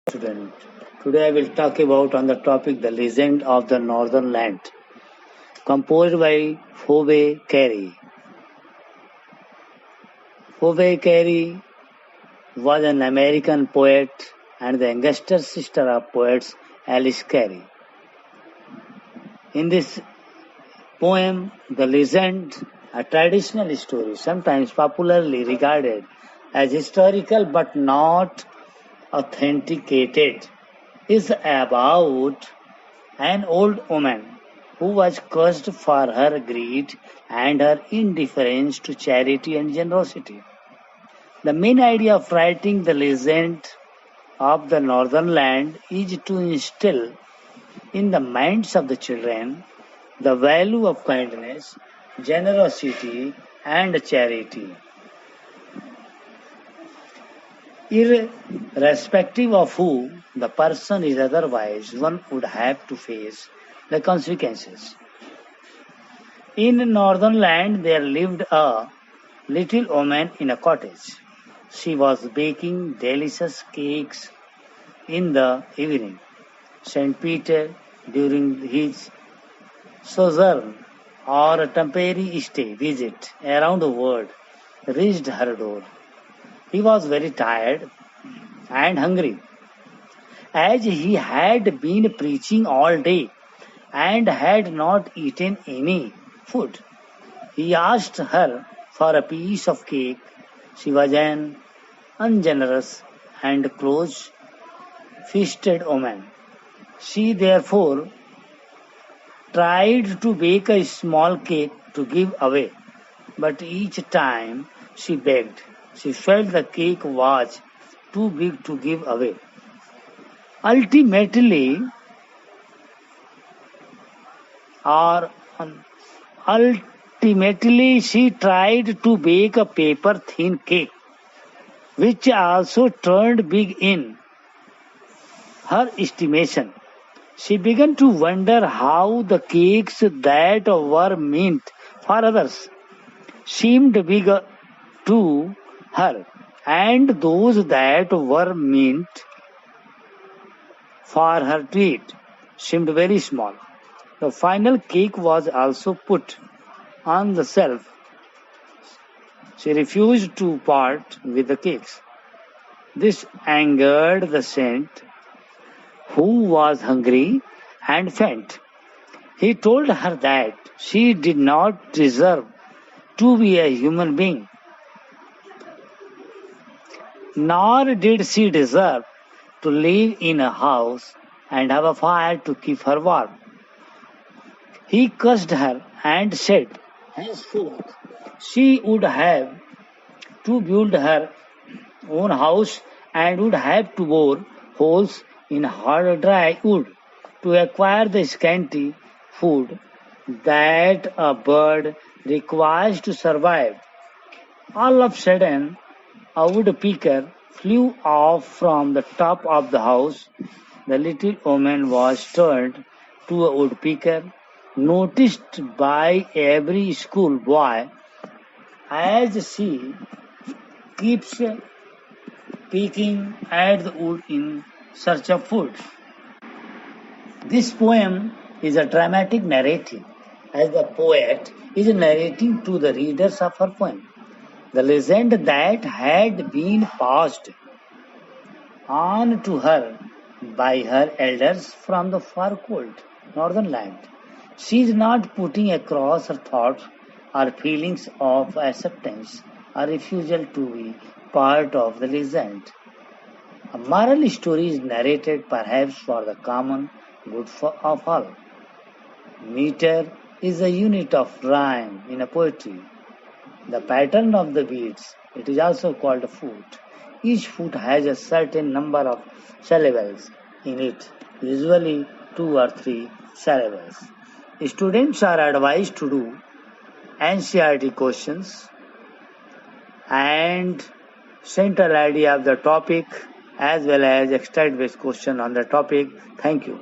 Student. Today I will talk about on the topic The Legend of the Northern Land, composed by Phoebe Carey. Phoebe Carey was an American poet and the youngest sister of poets Alice Carey. In this poem, The Legend, a traditional story, sometimes popularly regarded as historical but not authenticated, is about an old woman who was cursed for her greed and her indifference to charity and generosity. The main idea of writing the legend of the northern land is to instill in the minds of the children the value of kindness, generosity, and charity. Irrespective of who the person is, otherwise, one would have to face the consequences. In northern land there lived a little woman in a cottage. She was baking delicious cakes in the evening. Saint Peter, during his sojourn or a temporary stay visit around the world, reached her door. He was very tired and hungry, as he had been preaching all day and had not eaten any food. He asked her for a piece of cake. She was an ungenerous and close fisted woman. She therefore tried to bake a small cake to give away, but each time she begged, she felt the cake was too big to give away. Ultimately, or ultimately, she tried to bake a paper thin cake, which also turned big in her estimation. She began to wonder how the cakes that were meant for others seemed big to her, and those that were meant for her to eat seemed very small. The final cake was also put on the shelf. She refused to part with the cakes. This angered the saint, who was hungry and faint. He told her that she did not deserve to be a human being, nor did she deserve to live in a house and have a fire to keep her warm. He cursed her and said, henceforth she would have to build her own house and would have to bore holes in hard dry wood to acquire the scanty food that a bird requires to survive. All of a sudden, a woodpecker flew off from the top of the house. The little woman was turned to a woodpecker, noticed by every schoolboy as she keeps picking at the wood in search of food. This poem is a dramatic narrative, as the poet is narrating to the readers of her poem the legend that had been passed on to her by her elders from the far cold northern land. She is not putting across her thoughts or feelings of acceptance or refusal to be part of the legend. A moral story is narrated perhaps for the common good of all. Meter is a unit of rhyme in a poetry. The pattern of the beats, it is also called a foot. Each foot has a certain number of syllables in it, usually 2 or 3 syllables. Students are advised to do NCERT questions and central idea of the topic as well as extract based question on the topic. Thank you.